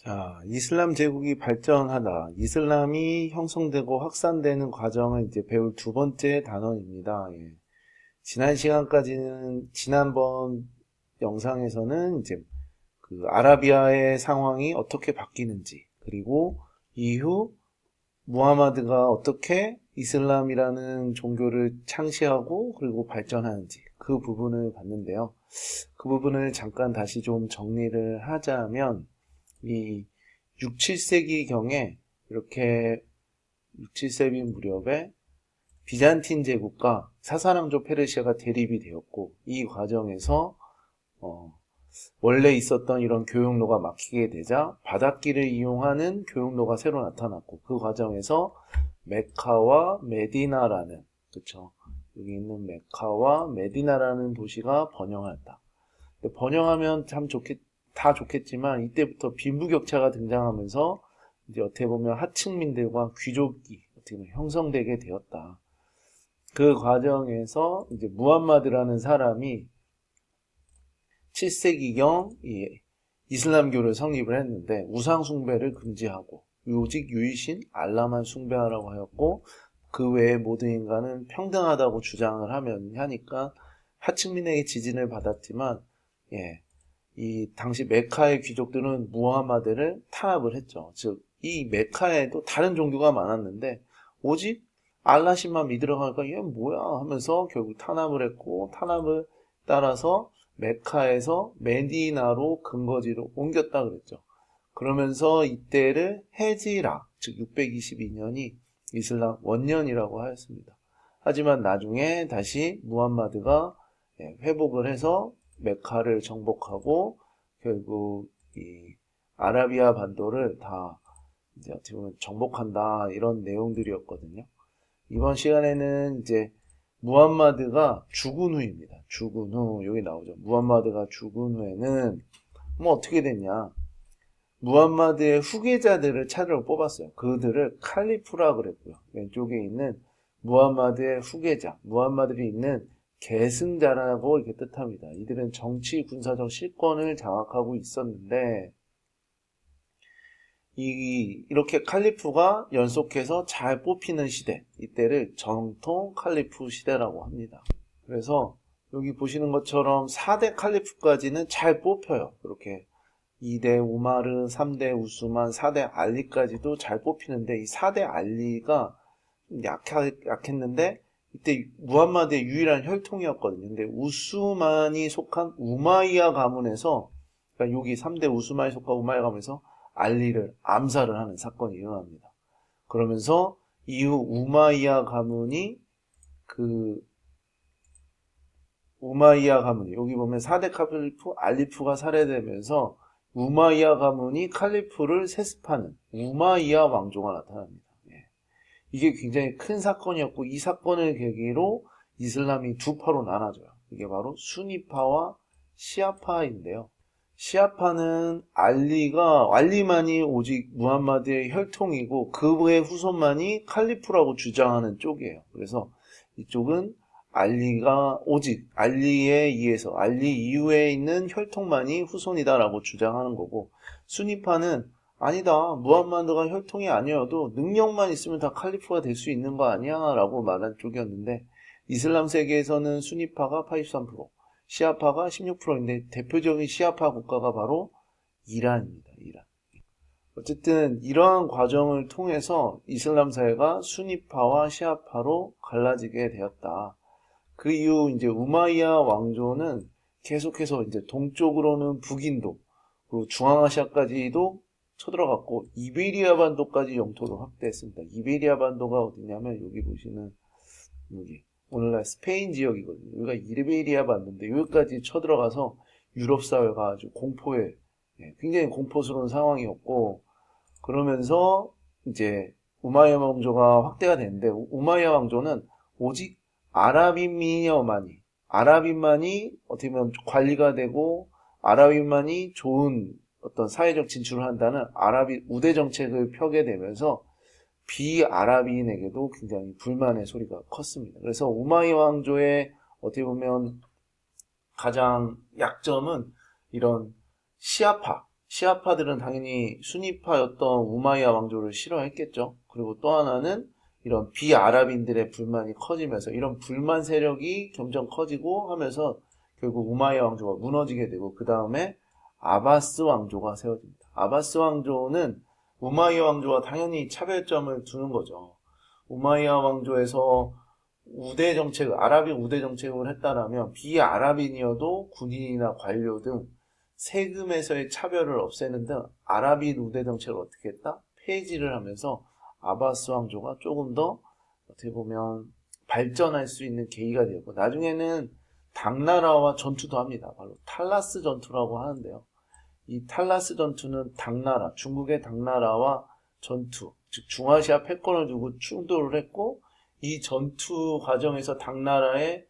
자, 이슬람 제국이 발전하다, 이슬람이 형성되고 확산되는 과정을 이제 배울 두 번째 단원입니다. 예. 지난번 영상에서는 이제 그 아라비아의 상황이 어떻게 바뀌는지, 그리고 이후 무하마드가 어떻게 이슬람이라는 종교를 창시하고 그리고 발전하는지 그 부분을 봤는데요. 그 부분을 잠깐 다시 좀 정리를 하자면 이 6, 7세기경에 이렇게 6, 7세기 무렵에 비잔틴 제국과 사사랑조 페르시아가 대립이 되었고 이 과정에서 원래 있었던 이런 교역로가 막히게 되자 바닷길을 이용하는 교역로가 새로 나타났고 그 과정에서 메카와 메디나라는 그쵸 여기 있는 메카와 메디나라는 도시가 번영했다. 번영하면 참 다 좋겠지만 이때부터 빈부격차가 등장하면서 이제 어떻게 보면 하층민들과 귀족이 어떻게 보면 형성되게 되었다. 그 과정에서 이제 무함마드라는 사람이 7세기경 이슬람교를 성립을 했는데 우상 숭배를 금지하고 오직 유일신 알라만 숭배하라고 하였고 그 외의 모든 인간은 평등하다고 주장을 하니까 하층민에게 지진을 받았지만 이 당시 메카의 귀족들은 무하마드를 탄압을 했죠. 즉 이 메카에도 다른 종교가 많았는데 오직 알라신만 믿으러 가니까 얘 뭐야 하면서 결국 탄압을 했고 탄압을 따라서 메카에서 메디나로 근거지로 옮겼다 그랬죠. 그러면서 이때를 헤지라 즉 622년이 이슬람 원년이라고 하였습니다. 하지만 나중에 다시 무함마드가 회복을 해서 메카를 정복하고 결국 이 아라비아 반도를 다 이제 어떻게 보면 정복한다 이런 내용들이었거든요. 이번 시간에는 이제 무함마드가 죽은 후입니다. 죽은 후 여기 나오죠. 무함마드가 죽은 후에는 뭐 어떻게 됐냐? 무함마드의 후계자들을 차례로 뽑았어요. 그들을 칼리프라 그랬고요. 왼쪽에 있는 무함마드의 후계자, 무함마드를 있는 계승자라고 이렇게 뜻합니다. 이들은 정치, 군사적 실권을 장악하고 있었는데 이렇게 칼리프가 연속해서 잘 뽑히는 시대, 이때를 정통 칼리프 시대라고 합니다. 그래서 여기 보시는 것처럼 4대 칼리프까지는 잘 뽑혀요. 그렇게 2대 우마르, 3대 우스만, 4대 알리까지도 잘 뽑히는데 이 4대 알리가 좀 약했는데 이때 무함마드의 유일한 혈통이었거든요. 근데 우스만이 속한 우마이야 가문에서 그러니까 여기 3대 우스만이 속한 우마이야 가문에서 알리를 암살을 하는 사건이 일어납니다. 그러면서 이후 우마이야 가문이 여기 보면 4대 칼리프 알리프가 살해되면서 우마이야 가문이 칼리프를 세습하는 우마이야 왕조가 나타납니다. 이게 굉장히 큰 사건이었고 이 사건을 계기로 이슬람이 두 파로 나눠져요. 이게 바로 수니파와 시아파인데요. 시아파는 알리만이 오직 무함마드의 혈통이고 그의 후손만이 칼리프라고 주장하는 쪽이에요. 그래서 이쪽은 오직 알리에 의해서 알리 이후에 있는 혈통만이 후손이다라고 주장하는 거고 수니파는 아니다. 무함마드가 혈통이 아니어도 능력만 있으면 다 칼리프가 될 수 있는 거 아니야? 라고 말한 쪽이었는데 이슬람 세계에서는 수니파가 83%, 시아파가 16%인데 대표적인 시아파 국가가 바로 이란입니다. 이란. 어쨌든 이러한 과정을 통해서 이슬람 사회가 수니파와 시아파로 갈라지게 되었다. 그 이후 이제 우마이야 왕조는 계속해서 이제 동쪽으로는 북인도, 그리고 중앙아시아까지도 쳐들어갔고 이베리아 반도까지 영토를 확대했습니다. 이베리아 반도가 어디냐면 여기 보시는 여기 오늘날 스페인 지역이거든요. 여기가 이베리아 반도인데 여기까지 쳐들어가서 유럽 사회가 아주 굉장히 공포스러운 상황이었고 그러면서 이제 우마이야 왕조가 확대가 됐는데 우마이야 왕조는 오직 아랍인만이 어떻게 보면 관리가 되고 아랍인만이 좋은 어떤 사회적 진출을 한다는 우대 정책을 펴게 되면서 비아랍인에게도 굉장히 불만의 소리가 컸습니다. 그래서 우마이야 왕조의 어떻게 보면 가장 약점은 이런 시아파들은 당연히 수니파였던 우마이야 왕조를 싫어했겠죠. 그리고 또 하나는 이런 비아랍인들의 불만이 커지면서 이런 불만 세력이 점점 커지고 하면서 결국 우마이야 왕조가 무너지게 되고 그 다음에 아바스 왕조가 세워집니다. 아바스 왕조는 우마이야 왕조와 당연히 차별점을 두는 거죠. 우마이야 왕조에서 우대 정책을, 아랍인 우대 정책을 했다라면 비아랍인이어도 군인이나 관료 등 세금에서의 차별을 없애는 등 아랍인 우대 정책을 어떻게 했다? 폐지를 하면서 아바스 왕조가 조금 더 어떻게 보면 발전할 수 있는 계기가 되었고 나중에는 당나라와 전투도 합니다. 바로 탈라스 전투라고 하는데요. 이 탈라스 전투는 당나라, 중국의 당나라와 전투, 즉 중아시아 패권을 두고 충돌을 했고 이 전투 과정에서 당나라에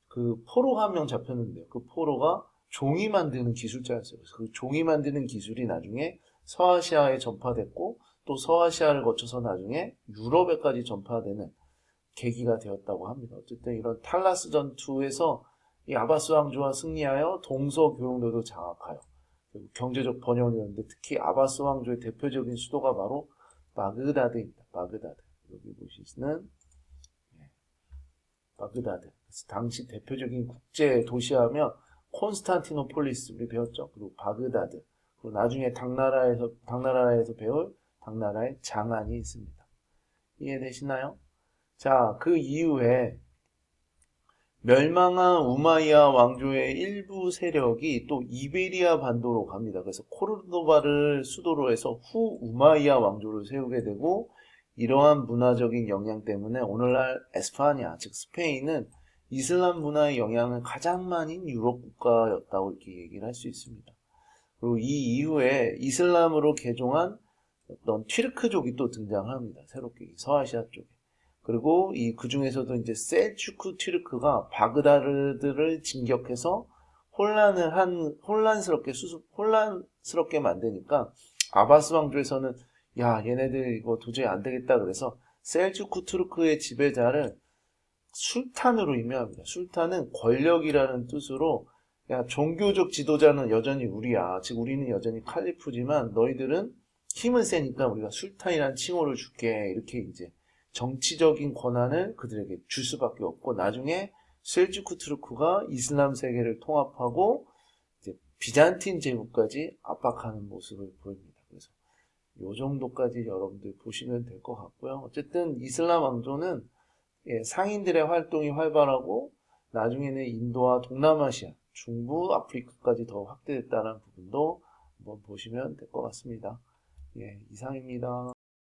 그 포로 한 명 잡혔는데요. 그 포로가 종이 만드는 기술자였어요. 그래서 그 종이 만드는 기술이 나중에 서아시아에 전파됐고 또 서아시아를 거쳐서 나중에 유럽에까지 전파되는 계기가 되었다고 합니다. 어쨌든 이런 탈라스 전투에서 이 아바스 왕조가 승리하여 동서교역로도 장악하여 경제적 번영을 이뤘는데 특히 아바스 왕조의 대표적인 수도가 바로 바그다드입니다. 바그다드. 여기 보시는 바그다드. 그래서 당시 대표적인 국제 도시하면 콘스탄티노폴리스 우리 배웠죠. 그리고 바그다드. 그리고 나중에 당나라에서 배울 당나라의 장안이 있습니다. 이해되시나요? 자, 그 이후에 멸망한 우마이야 왕조의 일부 세력이 또 이베리아 반도로 갑니다. 그래서 코르도바를 수도로 해서 후 우마이야 왕조를 세우게 되고 이러한 문화적인 영향 때문에 오늘날 에스파냐, 즉 스페인은 이슬람 문화의 영향을 가장 많이 유럽 국가였다고 이렇게 얘기를 할 수 있습니다. 그리고 이 이후에 이슬람으로 개종한 어떤 튀르크족이 또 등장합니다. 새롭게 서아시아 쪽에. 그리고 그 중에서도 이제 셀주크 튀르크가 바그다드를 진격해서 혼란스럽게 만드니까 아바스 왕조에서는 야, 얘네들 이거 도저히 안 되겠다 그래서 셀주크 튀르크의 지배자를 술탄으로 임명합니다. 술탄은 권력이라는 뜻으로 야, 종교적 지도자는 여전히 우리야. 즉 우리는 여전히 칼리프지만 너희들은 힘은 세니까 우리가 술탄이라는 칭호를 줄게. 이렇게 이제 정치적인 권한을 그들에게 줄 수밖에 없고 나중에 셀주크 투르크가 이슬람 세계를 통합하고 이제 비잔틴 제국까지 압박하는 모습을 보입니다. 그래서 이 정도까지 여러분들 보시면 될 것 같고요. 어쨌든 이슬람 왕조는 상인들의 활동이 활발하고 나중에는 인도와 동남아시아, 중부 아프리카까지 더 확대됐다는 부분도 한번 보시면 될 것 같습니다. 이상입니다.